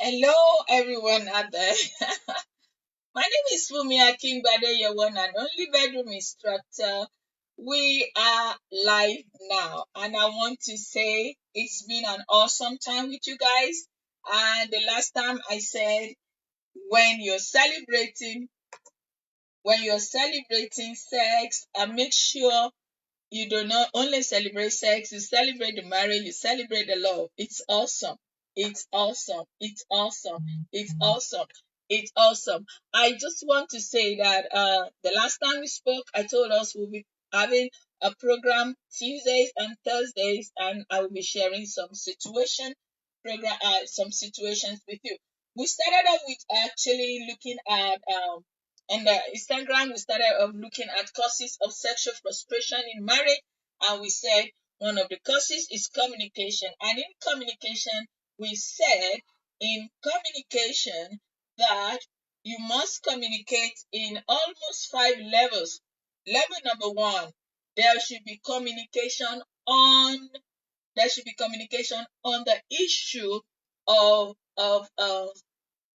Hello, everyone out there. My name is Fumi Akingbade, your one and only bedroom instructor. We are live now, and I want to say it's been an awesome time with you guys. And the last time I said, when you're celebrating, when you're celebrating sex, make sure you do not only celebrate sex, you celebrate the marriage, you celebrate the love. It's awesome. It's awesome. It's awesome. It's awesome. It's awesome. I just want to say that the last time we spoke, I told us we'll be having a program Tuesdays and Thursdays, and I will be sharing some situations with you. We started out with actually looking at and Instagram, we started off looking at causes of sexual frustration in marriage, and we said one of the causes is communication. And in communication, we said in communication that you must communicate in almost five levels. Level number one, there should be communication on there should be communication on the issue of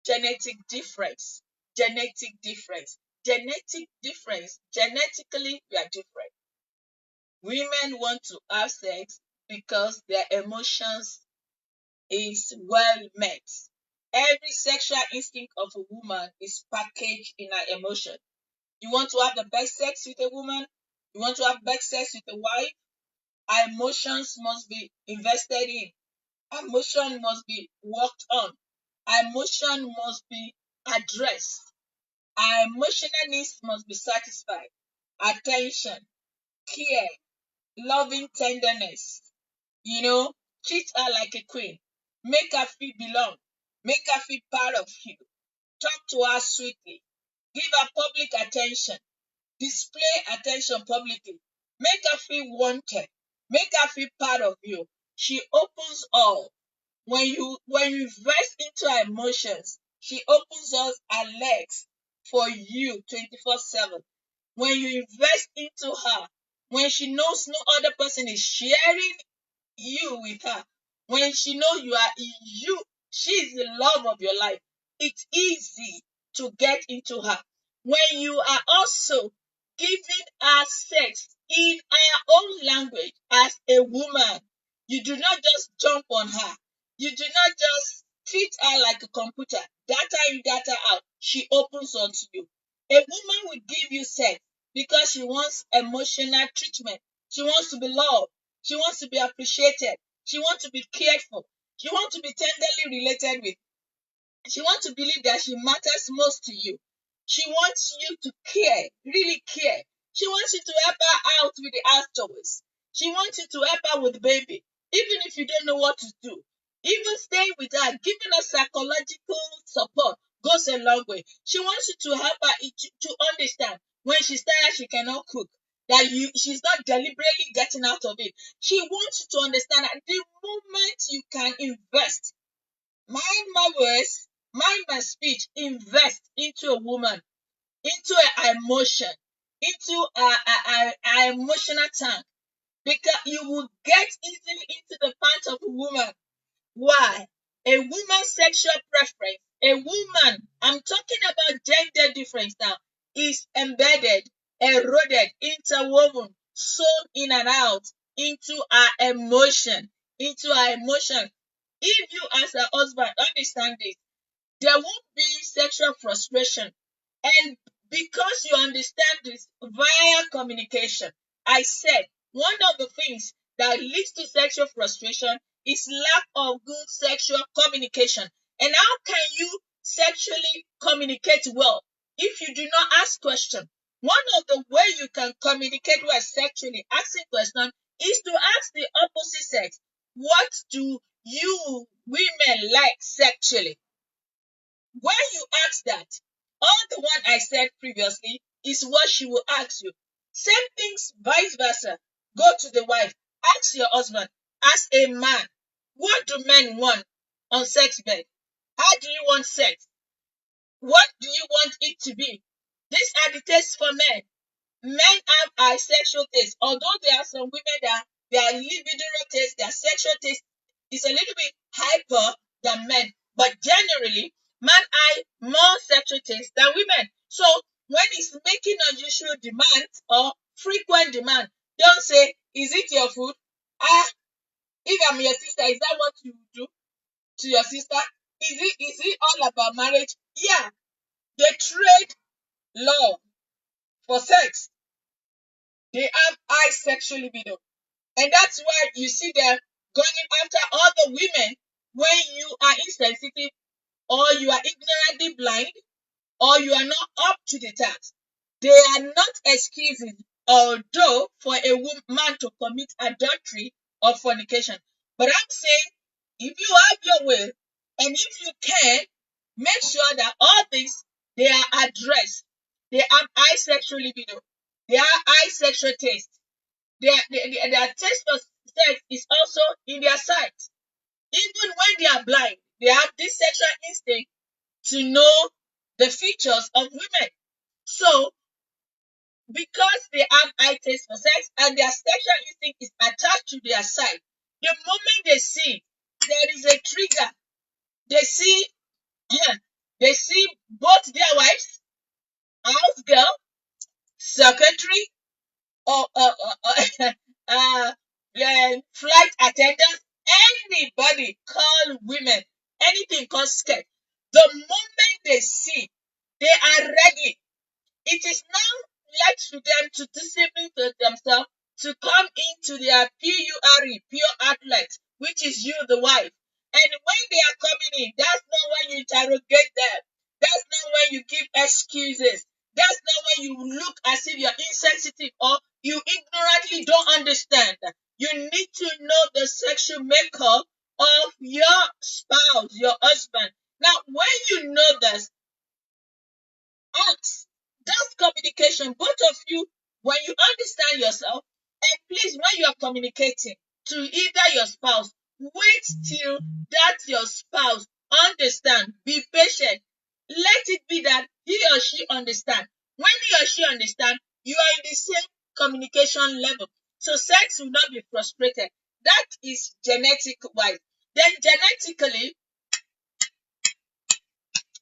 genetic difference. Genetic difference. Genetic difference. Genetically, we are different. Women want to have sex because their emotions is well met. Every sexual instinct of a woman is packaged in her emotion. You want to have the best sex with a woman? You want to have best sex with a wife? Her emotions must be invested in. Emotion must be worked on. Emotion must be addressed. Our emotional needs must be satisfied. Attention, care, loving tenderness. Treat her like a queen. Make her feel belong. Make her feel part of you. Talk to her sweetly. Give her public attention. Display attention publicly. Make her feel wanted. Make her feel part of you. She opens all. When you invest into her emotions, she opens up her legs for you 24/7. When you invest into her, when she knows no other person is sharing you with her, when she knows she's the love of your life, it's easy to get into her. When you are also giving her sex in her own language as a woman, you do not just jump on her. You do not just treat her like a computer, data in, data out. She opens onto you. A woman will give you sex because she wants emotional treatment. She wants to be loved. She wants to be appreciated. She wants to be cared for. She wants to be tenderly related with. She wants to believe that she matters most to you. She wants you to care, really care. She wants you to help her out with the afterwards. She wants you to help her with baby, even if you don't know what to do. Even staying with her, giving her psychological support goes a long way. She wants you to help her to understand when she's tired, she cannot cook. She's not deliberately getting out of it. She wants you to understand that the moment you can invest, mind my words, mind my speech, invest into a woman, into her emotion, into her emotional tank, because you will get easily into the pants of a woman. Why? A woman's sexual preference, a woman, I'm talking about gender difference now, is embedded, eroded, interwoven, sewn in and out into our emotion, into our emotion. If you as a husband understand this, there won't be sexual frustration. And because you understand this via communication, I said one of the things that leads to sexual frustration is lack of good sexual communication. And how can you sexually communicate well if you do not ask questions? One of the way you can communicate well sexually, asking questions, is to ask the opposite sex, what do you women like sexually? When you ask that, all the one I said previously is what she will ask you. Same things, vice versa. Go to the wife, ask your husband, ask a man, what do men want on sex bed? How do you want sex? What do you want it to be? These are the tastes for men. Men have a sexual taste, although there are some women that their libido taste, their sexual taste is a little bit hyper than men. But generally, man have more sexual taste than women. So when he's making unusual demands or frequent demand, don't say, "Is it your food?" Ah, if I'm your sister, is that what you do to your sister? Is it all about marriage? Yeah, they trade love for sex. They have high sexual libido. And that's why you see them going after other women when you are insensitive, or you are ignorantly blind, or you are not up to the task. They are not excuses, although, for a man to commit adultery or fornication. But I'm saying, if you have your will, and if you can, make sure that all things, they are addressed. They have high sexual libido. They have high sexual taste. Their taste for sex is also in their sight. Even when they are blind, they have this sexual instinct to know the features of women. So, because they have high taste for sex and their sexual instinct is attached to their sight, the moment they see there is a trigger, they see they see both their wives, house girl, secretary, or flight attendants, anybody call women, anything called skirt. The moment they see, they are ready. It is now left to them to discipline themselves to come into their pure outlet, which is you, the wife. And when they are coming in, that's not when you interrogate them. That's not when you give excuses. That's not when you look as if you're insensitive or you ignorantly don't understand. You need to know the sexual makeup of your spouse, your husband. Now, when you know this, ask. That's communication. Both of you, when you understand yourself, and please, when you are communicating to either your spouse, wait till that your spouse understand. Be patient. Let it be that he or she understand. When he or she understand, you are in the same communication level. So sex will not be frustrated. That is genetic wise. Then genetically,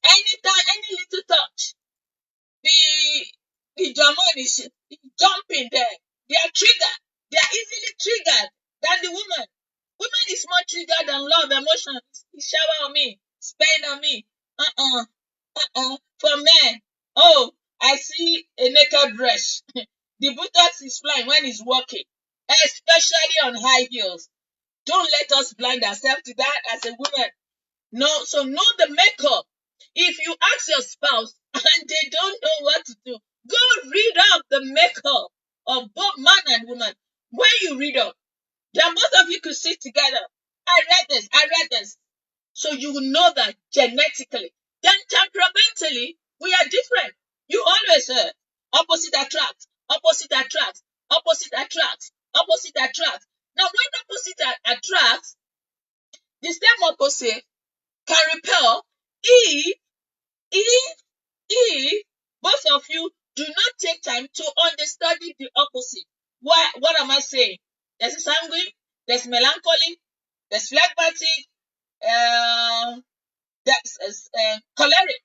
anytime, any little touch, the German is jumping there. They are triggered. They are easily triggered than the woman. Woman is more triggered than love, emotion. Shower on me, spend on me. For men, oh, I see a naked breast. The buttocks is flying when he's walking, especially on high heels. Don't let us blind ourselves to that as a woman. No, so know the makeup. If you ask your spouse and they don't know what to do, go read up the makeup of both man and woman. When you read up, then both of you could sit together. I read this. So you will know that genetically. Then temperamentally, we are different. You always heard opposite attracts, opposite attracts, opposite attracts, opposite attracts. Now, when opposite attracts, the same opposite can repel if if if both of you do not take time to understudy the opposite. What am I saying? There's sanguine, there's melancholy, there's phlegmatic, there's choleric.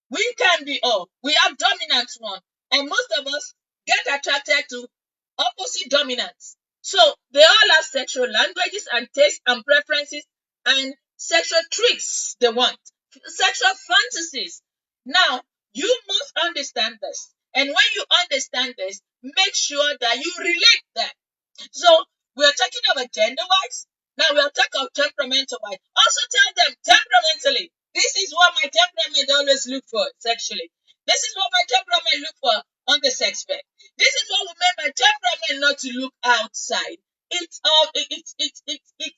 We can be all. We have dominant one, and most of us get attracted to opposite dominance. So they all have sexual languages and tastes and preferences and sexual tricks they want, sexual fantasies. Now, you must understand this. And when you understand this, make sure that you relate them. So we're talking about gender wise. Now we'll talk about temperamental wise. Also tell them temperamentally. This is what my temperament always look for sexually. This is what my temperament look for on the sex bed. This is what will make my temperament not to look outside. It's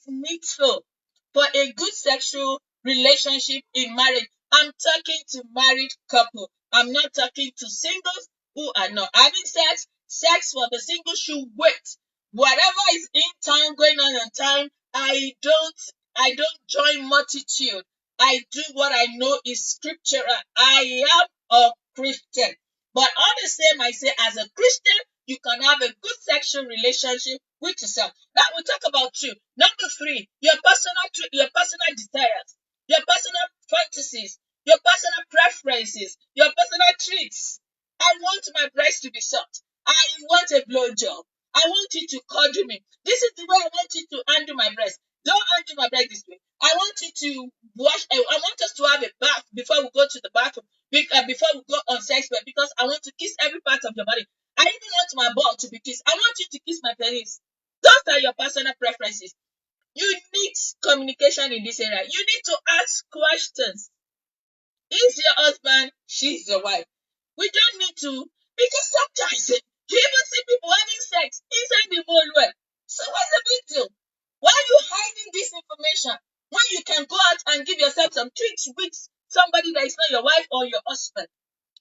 needful for a good sexual relationship in marriage. I'm talking to married couple. I'm not talking to singles who are not having sex. Sex for the single should wait. Whatever is in town, going on in town, I don't join multitude. I do what I know is scriptural. I am a Christian. But all the same, I say as a Christian, you can have a good sexual relationship with yourself. Now we'll talk about two. Number three, your personal desires. your personal fantasies, your personal preferences, your personal treats. I want my breast to be soft. I want a blowjob. I want you to cuddle me. This is the way I want you to undo my breast. Don't undo my breast this way. I want you to wash. I want us to have a bath before we go to the bathroom. Before we go on sex bed, because I want to kiss every part of your body. I even want my ball to be kissed. I want you to kiss my penis. Those are your personal preferences. You need communication in this area. You need to ask questions. He's your husband, she's your wife. We don't need to, because sometimes you even see people having sex inside the mall well. So what's the big deal? Why are you hiding this information when you can go out and give yourself some treats with somebody that is not your wife or your husband?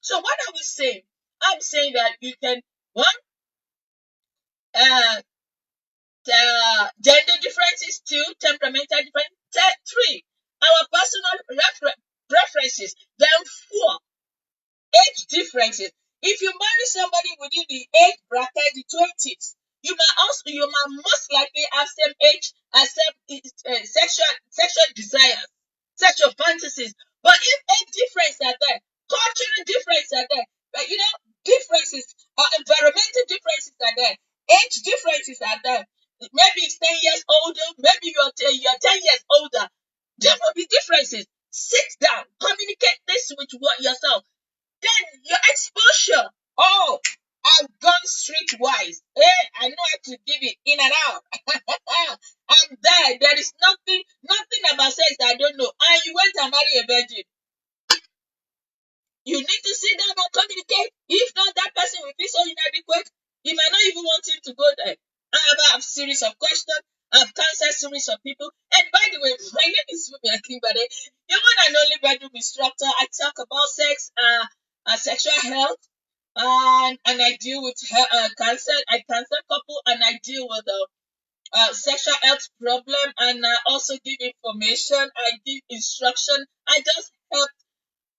So what are we saying? I'm saying that you can, one, uh, gender differences, two, temperamental differences, three, our personal preferences, then four, age differences. If you marry somebody within the age bracket, the 20s, you might most likely have same age as sexual desires, sexual fantasies. But if age differences are there, cultural differences are there, but differences, environmental differences are there, age differences are there. Maybe it's 10 years older, maybe you're 10 years older. There will be differences. Sit down, communicate this with yourself. Then your exposure. Oh, I've gone streetwise. I know how to give it in and out. I'm there. There is nothing about sex that I don't know. And you went and married a virgin. You need to sit down and communicate. If not, that person will feel so inadequate. You might not even want him to go there. I have a series of questions. I've counseled series of people. And by the way, my name is Fumi Akimbade, your one and only bedroom instructor. I talk about sex, sexual health, and I deal with cancer. I counsel couple, and I deal with sexual health problem, and I also give information. I give instruction. I just help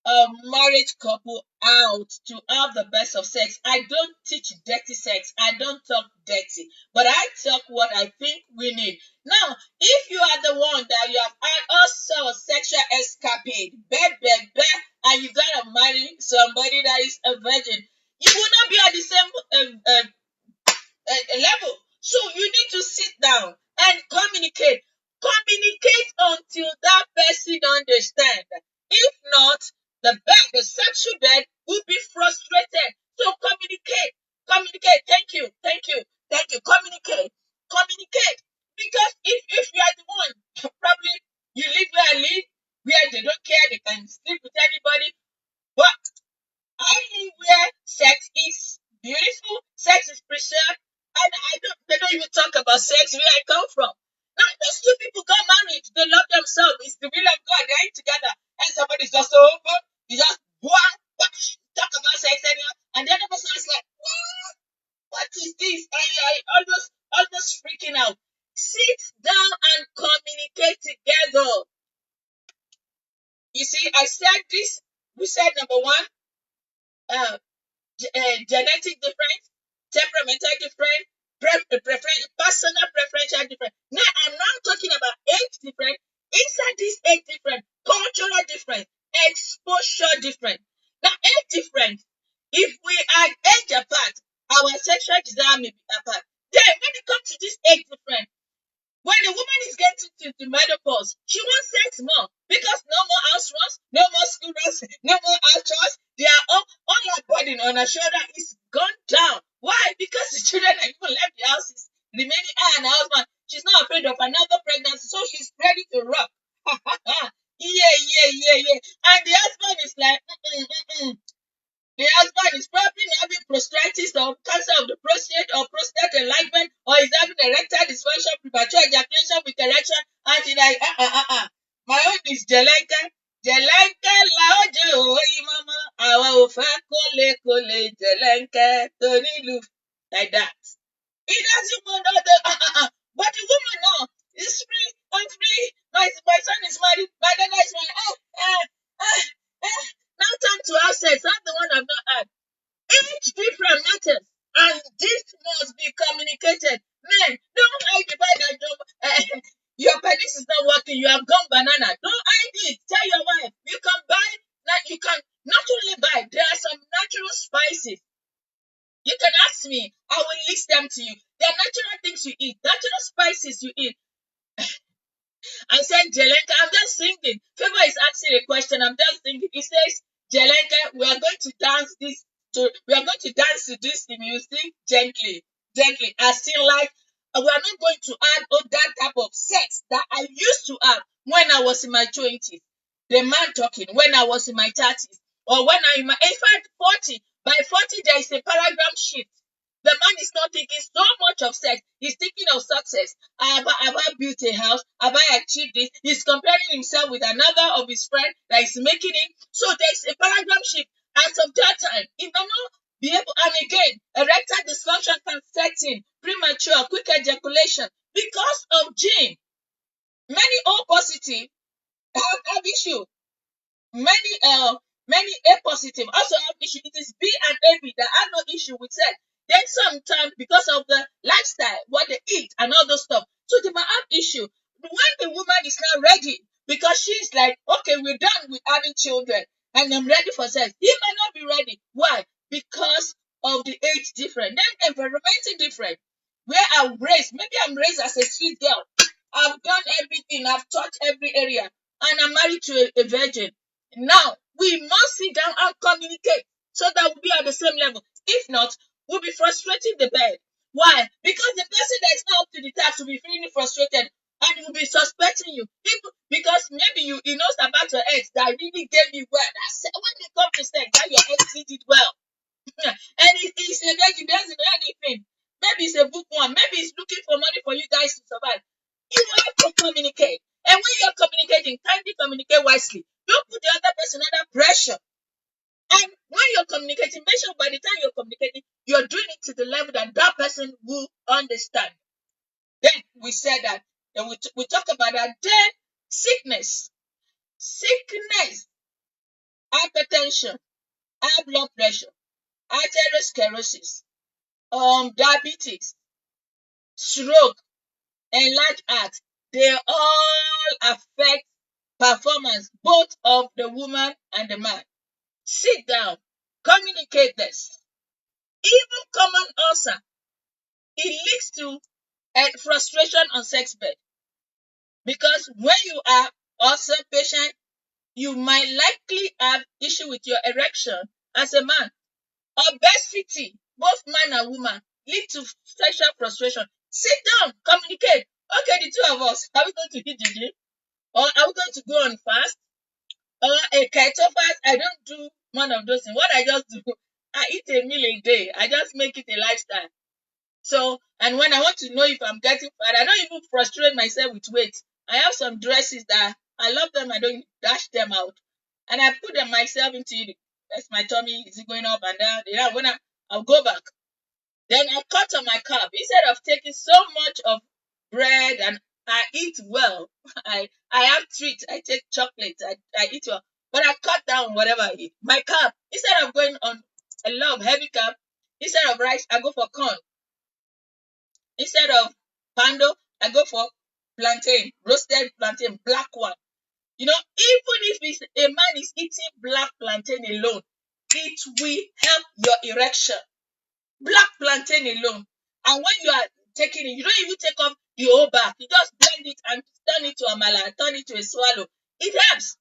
a marriage couple out to have the best of sex. I don't teach dirty sex. I don't talk dirty, but I talk what I think we need. Now, if you are the one that you have had also sexual escapade, and you gotta marry somebody that is a virgin, you will not be at the same level. So you need to sit down and communicate. Communicate until that person understand. If not, the sexual bed will be frustrated. So communicate. Communicate. Thank you. Thank you. Thank you. Communicate. Communicate. Because if you are the one, probably you live where I live, where they don't care, they can sleep with anybody. But I live where sex is beautiful, sex is preserved, and they don't even talk about sex where I come from. Now, those two people got married, they love themselves, it's the will of God, they ain't together, and somebody's just so open, you just talk about sex anyhow, and the other person is like, what is this? I almost freaking out. Sit down and communicate together. You see, I said this, we said number one, uh, genetic difference, temperamental difference, personal preferential difference. Now I'm not talking about age difference. Inside this age difference, cultural difference, exposure difference. Now age difference, if we are age apart, our sexual desire may be apart. Then when it comes to this age difference, when a woman is getting to the menopause, she wants sex more because no more house runs, no more school runs, no more house chores. They are all her burden on her shoulder is gone down. Why? Because the children have even left the house, is remaining her and her husband. She's not afraid of another pregnancy, so she's ready to rock. Yeah. And the husband is like, the husband is probably having prostatitis or cancer of the prostate or prostate enlargement, or is having erectile dysfunction, premature ejaculation with erection, and she's like, my own is Jelenke. Jelenke laoje oyi mama, àwa ò fẹ́ kólékólé Jelenke tó nílùú, like that. He doesn't want the but the woman now is free. I'm free. My son is married. My daughter is married. Now time to have sex. I'm the one I've not had. Each different matters, and this must be communicated. Men, don't hide the fact that your penis is not working. You have gone banana. Don't hide it. You can ask me, I will list them to you. There are natural things you eat, natural spices you eat. I said, Jelenka, I'm just thinking. Favor is asking a question. I'm just thinking. He says, Jelenka, we are going to dance this. We are going to dance to this music gently, gently. As in, like, we are not going to add that type of sex that I used to have when I was in my 20s. The man talking when I was in my 30s, or when I'm in my, in fact, 40. By 40, there is a paradigm shift. The man is not thinking so much of sex. He's thinking of success. Have I built a house? Have I achieved this? He's comparing himself with another of his friends that is making it. So there's a paradigm shift. As of that time, he may not be able, and again, erectile dysfunction can set in, premature, quick ejaculation because of gene. Many O positive have issue. Many A positive also have issue. It is B and AB that have no issue with sex. Then sometimes because of the lifestyle, what they eat and all those stuff, so they might have issue. When the woman is not ready, because she's like, okay, we're done with having children and I'm ready for sex. He might not be ready. Why? Because of the age different, then environmental different. Where I'm raised, maybe I'm raised as a sweet girl. I've done everything, I've touched every area, and I'm married to a virgin. Now, we must sit down and communicate so that we'll be at the same level. If not, we'll be frustrating the bed. Why? Because the person that is not up to the task will be feeling frustrated and will be suspecting you. Because maybe he knows about your ex that really gave you well. When it comes to sex, that your ex did it well. And he's a virgin, doesn't know anything. Maybe he's a bookworm. Maybe he's looking for money for you guys to survive. You have to communicate. And when you're communicating, kindly communicate wisely. Don't put the other person under pressure. And when you're communicating, make sure by the time you're communicating, you're doing it to the level that that person will understand. Then we said that. Then we talk about that. Then sickness, hypertension, high blood pressure, arteriosclerosis, diabetes, stroke, enlarged heart. They all affect performance both of the woman and the man. Sit down, communicate this. Even common ulcer, it leads to a frustration on sex bed. Because when you are ulcer patient, you might likely have issue with your erection as a man. Obesity, both man and woman, lead to sexual frustration. Sit down, communicate. Okay, the two of us, are we going to hit the gym? Or are we going to go on fast? Or a keto fast? I don't do one of those things. What I just do, I eat a meal a day. I just make it a lifestyle. So, and when I want to know if I'm getting fat, I don't even frustrate myself with weight. I have some dresses that I love them. I don't dash them out. And I put them myself into it. That's my tummy. Is it going up and down? Yeah, I'll go back. Then I cut on my carb. Instead of taking so much of bread and I eat well. I have treats. I take chocolate. I eat well. But I cut down whatever I eat. My carb, instead of going on a lot of heavy carb, instead of rice, I go for corn. Instead of pando, I go for plantain, roasted plantain, black one. Even if a man is eating black plantain alone, it will help your erection. Black plantain alone. And when you are taking it, you don't even take off the whole back. You just blend it and turn it to amala, turn it to a swallow. It helps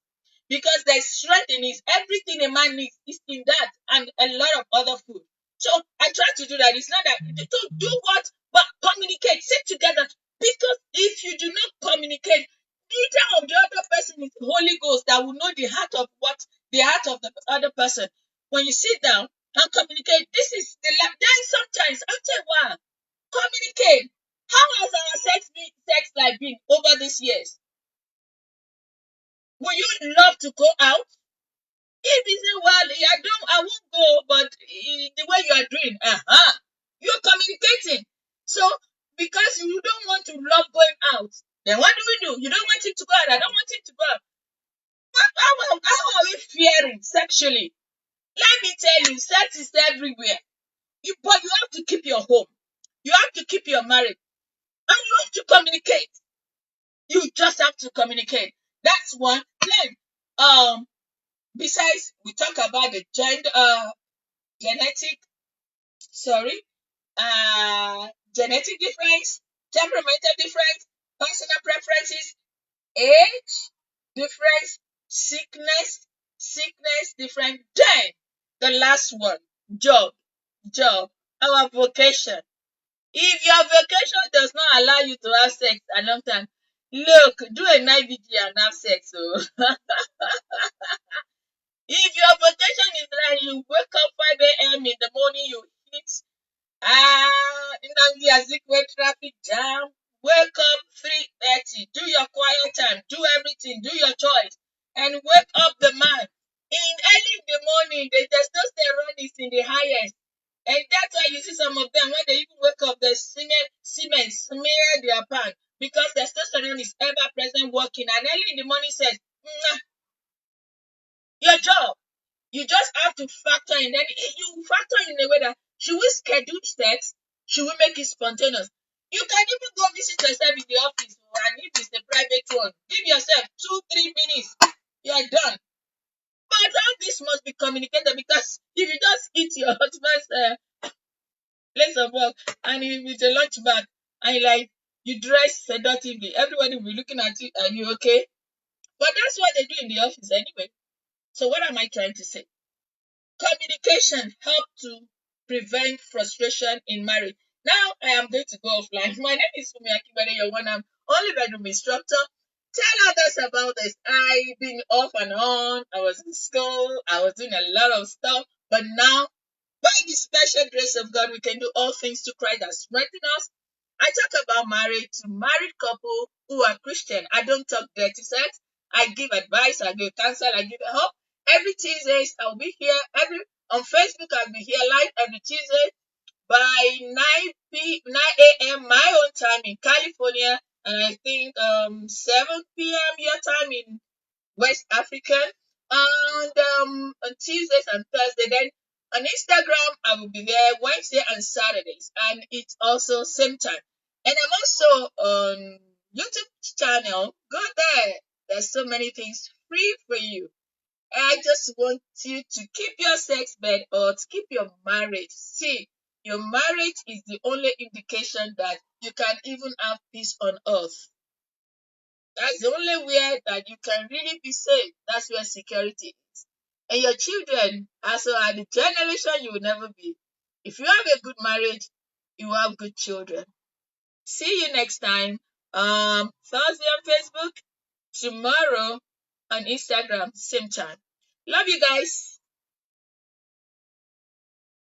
because there's strength in it. Everything a man needs is in that and a lot of other food. So I try to do that. It's not that to do what, but communicate, sit together. Because if you do not communicate, neither of the other person is Holy Ghost that will know the heart of the other person. When you sit down and communicate, this is then sometimes after a while, communicate. How has our sex life been over these years? Would you love to go out? If you say, well, I won't go, but the way you are doing, you're communicating. So, because you don't want to love going out, then what do? You don't want him to go out. I don't want him to go out. How are we fearing sexually? Let me tell you, sex is everywhere. But you have to keep your home. You have to keep your marriage. And you have to communicate. You just have to communicate. That's one. Then, besides, we talk about the genetic sorry, genetic difference, temperamental difference, personal preferences, age difference, sickness different. Then the last one, job, our vocation. If your vocation does not allow you to have sex a long time, look, do a night vigil and have sex. So if your vocation is that you wake up 5 a.m. in the morning, you hit Nnamdi Azikiwe traffic jam, wake up 3:30, do your quiet time, do everything, do your choice, and wake up the man. In early in the morning, the testosterone is in the highest. And that's why you see some of them when they even wake up, the semen smear their pan because testosterone is ever present working. And early in the morning says, "Mwah, your job. You just have to factor in. Then you factor in a way that should we schedule sex? Should we make it spontaneous? You can even go visit yourself in the office, and if it's a private one, give yourself 2-3 minutes. You're done. But all this must be communicated because if you just eat your husband's place of work and if it's a lunch bag and you dress seductively, everybody will be looking at you. Are you okay? But that's what they do in the office anyway. So what am I trying to say? Communication helps to prevent frustration in marriage. Now I am going to go offline. My name is Fumi Akibade, your one and only bedroom instructor. Tell others about this. I've been off and on. I was in school. I was doing a lot of stuff. But now, by the special grace of God, we can do all things to Christ that strengthen us. I talk about marriage to married couple who are Christian. I don't talk dirty sex. I give advice. I give counsel. I give help. Every Tuesdays, I'll be here. On Facebook, I'll be here live every Tuesday by 9 a.m. my own time in California, and I think 7 p.m. your time in West Africa. And on Tuesdays and Thursday, then on Instagram, I will be there Wednesday and Saturdays, and it's also same time. And I'm also on YouTube channel. Go there. There's so many things free for you. I just want you to keep your sex bed or to keep your marriage. See, your marriage is the only indication that you can even have peace on earth. That's the only way that you can really be safe. That's where security is. And your children also are the generation you will never be. If you have a good marriage, you have good children. See you next time. Thursday on Facebook, tomorrow on Instagram, same time. Love you guys.